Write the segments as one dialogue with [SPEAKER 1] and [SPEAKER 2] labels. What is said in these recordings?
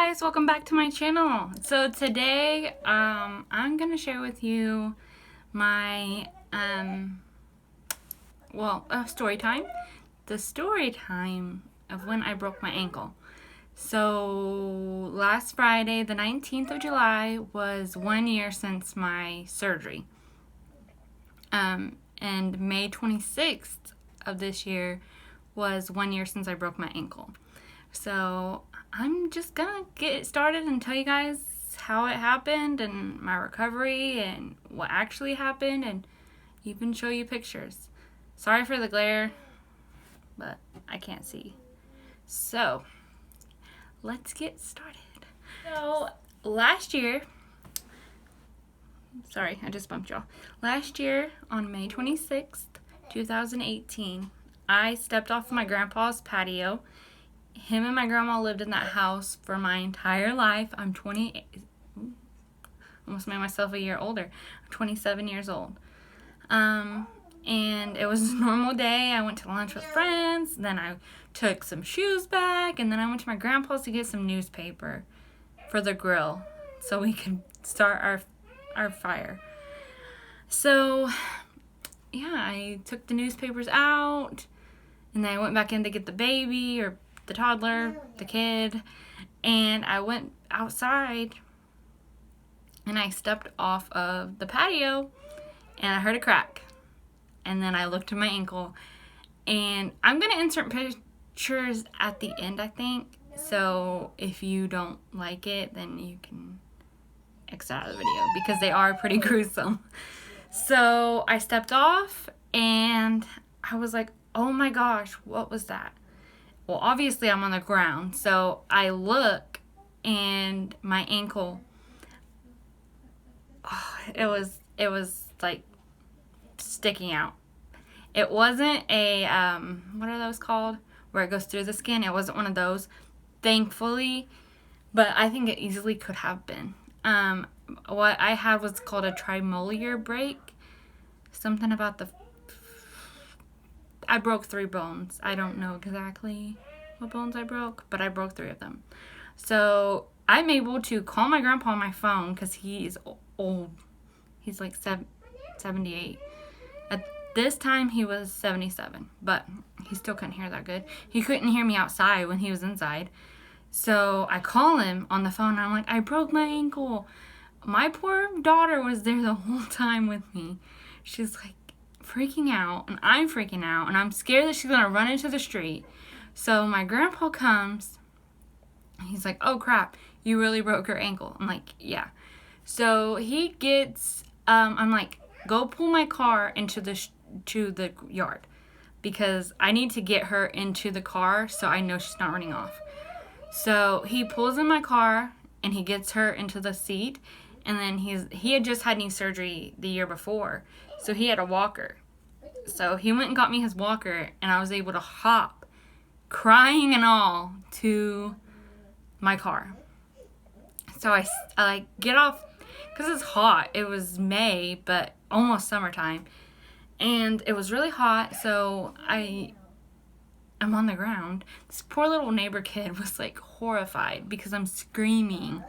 [SPEAKER 1] guys, welcome back to my channel. So today I'm gonna share with you my story time. The story time of when I broke my ankle. So last Friday, the 19th of July, was 1 year since my surgery. And May 26th of this year was 1 year since I broke my ankle. So I'm just gonna get started and tell you guys how it happened and my recovery and what actually happened, and even show you pictures. Sorry for the glare, but I can't see. So let's get started. So last year, sorry, I just bumped y'all. Last year on May 26th, 2018, I stepped off my grandpa's patio. Him and my grandma lived in that house for my entire life. I'm 28, almost made myself a year older. I'm 27 years old. And it was a normal day. I went to lunch with friends, then I took some shoes back, and then I went to my grandpa's to get some newspaper for the grill so we could start our fire. So, yeah, I took the newspapers out, and then I went back in to get the baby, or the toddler, the kid, and I went outside, and I stepped off of the patio, and I heard a crack, and then I looked at my ankle, and I'm going to insert pictures at the end, I think, so if you don't like it, then you can exit out of the video, because they are pretty gruesome. So I stepped off, and I was like, oh my gosh, what was that? Well, obviously I'm on the ground, so I look, and my ankle, it was like sticking out. It wasn't a, what are those called? Where it goes through the skin. It wasn't one of those, thankfully, but I think it easily could have been. What I had was called a tremollar break. Something about I broke 3 bones. I don't know exactly what bones I broke, but I broke 3 of them. So I'm able to call my grandpa on my phone because he's old. He's like 78. At this time, he was 77, but he still couldn't hear that good. He couldn't hear me outside when he was inside. So I call him on the phone, and I'm like, I broke my ankle. My poor daughter was there the whole time with me. She's like freaking out, and I'm freaking out, and I'm scared that she's gonna run into the street. So my grandpa comes, he's like, oh crap, you really broke your ankle. I'm like, yeah. So he gets, I'm like, go pull my car into to the yard, because I need to get her into the car so I know she's not running off. So he pulls in my car, and he gets her into the seat, and then he had just had knee surgery the year before, so he had a walker. So he went and got me his walker, and I was able to hop, crying and all, to my car. So I like get off, because it's hot. It was May, but almost summertime, and it was really hot, so I'm on the ground. This poor little neighbor kid was like horrified because I'm screaming.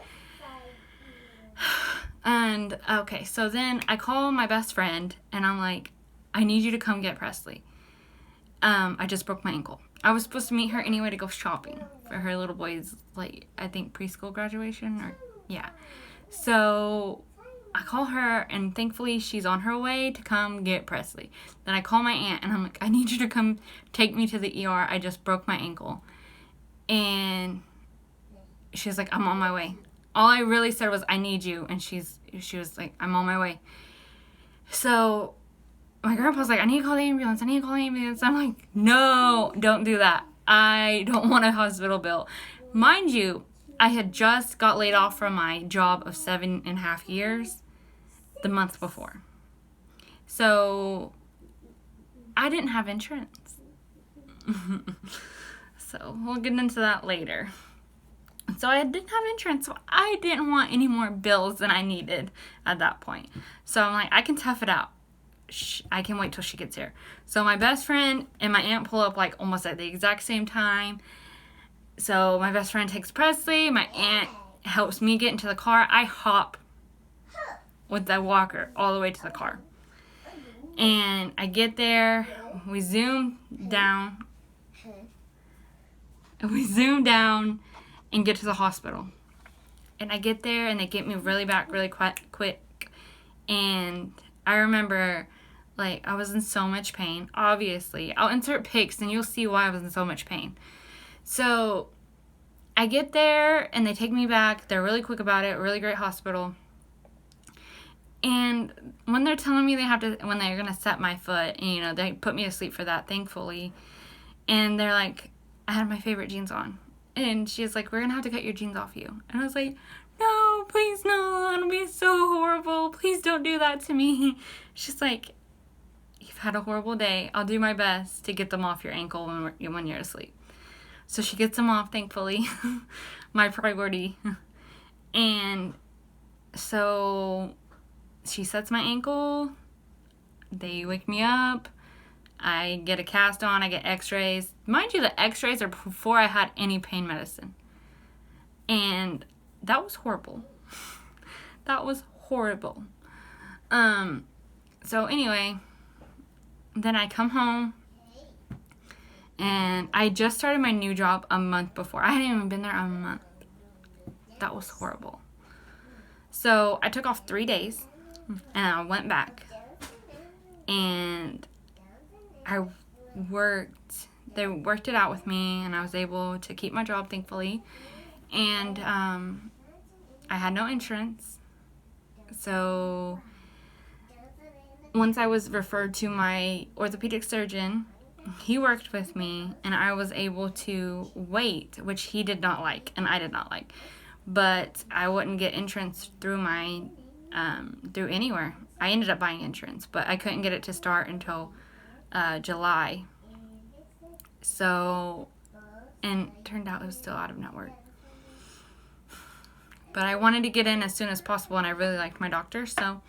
[SPEAKER 1] And okay, so then I call my best friend, and I'm like, I need you to come get Presley. I just broke my ankle. I was supposed to meet her anyway to go shopping for her little boy's, like, I think preschool graduation, or yeah. So I call her, and thankfully she's on her way to come get Presley. Then I call my aunt, and I'm like, I need you to come take me to the ER. I just broke my ankle. And she's like, I'm on my way. All I really said was, I need you. And she was like, I'm on my way. So my grandpa's like, I need to call the ambulance. I'm like, no, don't do that. I don't want a hospital bill. Mind you, I had just got laid off from my job of 7.5 years the month before. So I didn't have insurance. So we'll get into that later. So I didn't have insurance, so I didn't want any more bills than I needed at that point. So I'm like, I can tough it out. I can wait till she gets here. So my best friend and my aunt pull up like almost at the exact same time. So my best friend takes Presley. My aunt helps me get into the car. I hop with the walker all the way to the car. And I get there. We zoom down. And get to the hospital. And I get there and they get me really back really quick. And I remember, like, I was in so much pain. Obviously, I'll insert pics and you'll see why I was in so much pain. So I get there and they take me back. They're really quick about it. Really great hospital. And when they're telling me when they're going to set my foot, and, you know, they put me to sleep for that, thankfully. And they're like, I had my favorite jeans on. And she's like, we're going to have to cut your jeans off you. And I was like, no, please no. It'll be so horrible. Please don't do that to me. She's like, you've had a horrible day. I'll do my best to get them off your ankle when you're asleep. So she gets them off, thankfully. My priority. And so she sets my ankle. They wake me up. I get a cast on. I get x-rays. Mind you, the x-rays are before I had any pain medicine. And that was horrible. That was horrible. So anyway, then I come home. And I just started my new job a month before. I hadn't even been there a month. That was horrible. So I took off 3 days. And I went back. And they worked it out with me, and I was able to keep my job, thankfully. And I had no insurance. So once I was referred to my orthopedic surgeon, he worked with me, and I was able to wait, which he did not like, and I did not like. But I wouldn't get insurance through through anywhere. I ended up buying insurance, but I couldn't get it to start until July. So, and it turned out it was still out of network. But I wanted to get in as soon as possible, and I really liked my doctor, so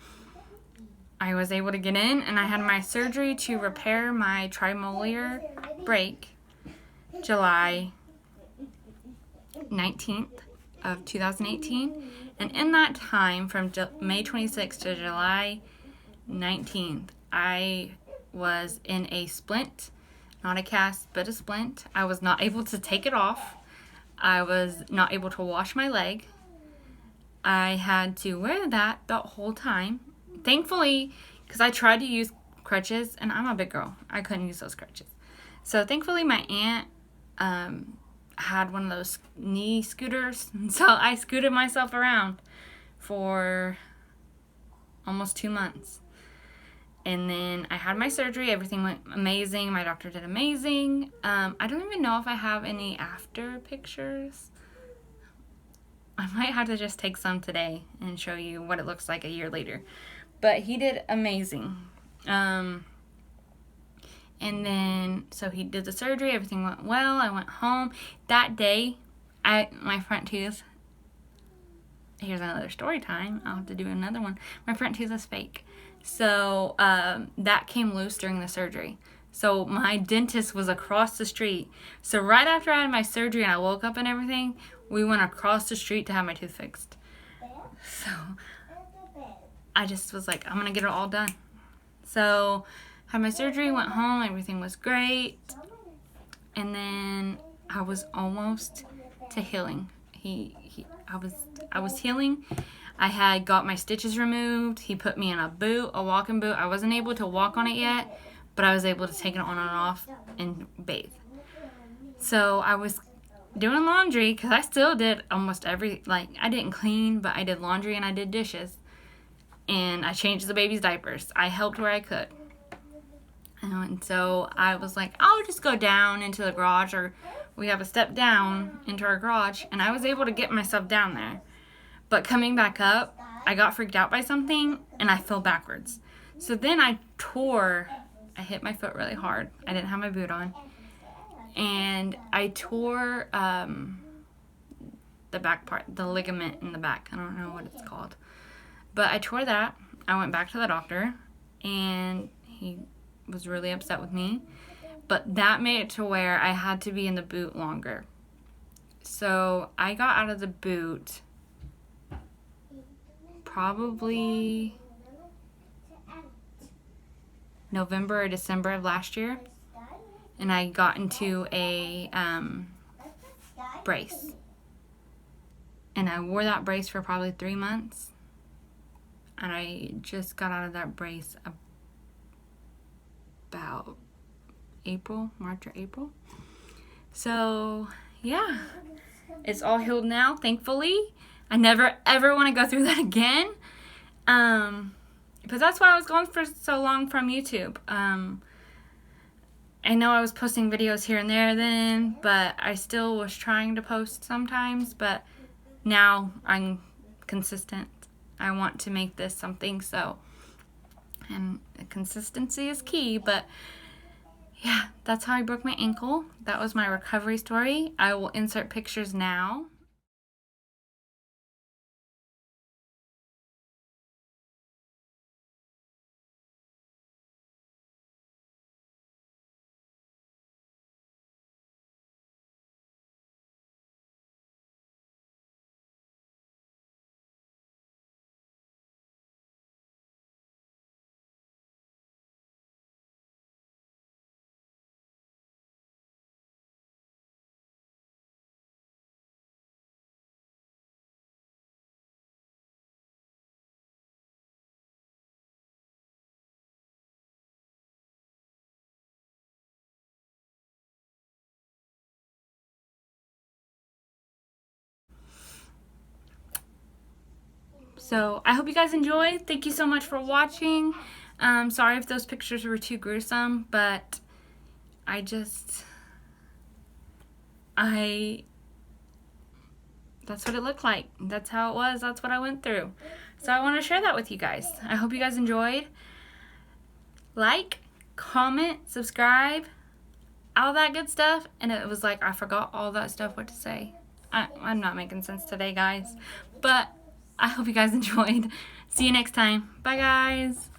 [SPEAKER 1] I was able to get in, and I had my surgery to repair my trimolar break July 19th of 2018. And in that time, from May 26th to July 19th, I was in a splint, not a cast, but a splint. I was not able to take it off. I was not able to wash my leg. I had to wear that the whole time. Thankfully, because I tried to use crutches, and I'm a big girl. I couldn't use those crutches. So thankfully, my aunt had one of those knee scooters. So I scooted myself around for almost 2 months. And then I had my surgery. Everything went amazing. My doctor did amazing. I don't even know if I have any after pictures. I might have to just take some today and show you what it looks like a year later. But he did amazing. And then, so he did the surgery. Everything went well. I went home. That day, my front tooth, here's another story time. I'll have to do another one. My front tooth is fake. So that came loose during the surgery. So my dentist was across the street. So right after I had my surgery and I woke up and everything, we went across the street to have my tooth fixed. So I just was like, I'm going to get it all done. So had my surgery, went home, everything was great. And then I was almost to healing. I was healing. I had got my stitches removed. He put me in a boot, a walking boot. I wasn't able to walk on it yet, but I was able to take it on and off and bathe. So I was doing laundry, because I still did almost I didn't clean, but I did laundry and I did dishes. And I changed the baby's diapers. I helped where I could. And so I was like, I'll just go down into the garage, or we have a step down into our garage. And I was able to get myself down there. But coming back up, I got freaked out by something and I fell backwards. So then I hit my foot really hard. I didn't have my boot on. And I tore the back part, the ligament in the back. I don't know what it's called. But I tore that. I went back to the doctor and he was really upset with me. But that made it to where I had to be in the boot longer. So I got out of the boot probably November or December of last year, and I got into a brace, and I wore that brace for probably 3 months, and I just got out of that brace about March or April. So yeah, it's all healed now, thankfully. I never ever want to go through that again, because that's why I was gone for so long from YouTube. I know I was posting videos here and there then, but I still was trying to post sometimes, but now I'm consistent. I want to make this something, and consistency is key. But yeah, that's how I broke my ankle. That was my recovery story. I will insert pictures now. So I hope you guys enjoyed. Thank you so much for watching. Sorry if those pictures were too gruesome, but that's what it looked like. That's how it was. That's what I went through. So I want to share that with you guys. I hope you guys enjoyed. Like, comment, subscribe, all that good stuff. And it was like I forgot all that stuff, what to say. I'm not making sense today, guys. But I hope you guys enjoyed. See you next time. Bye, guys.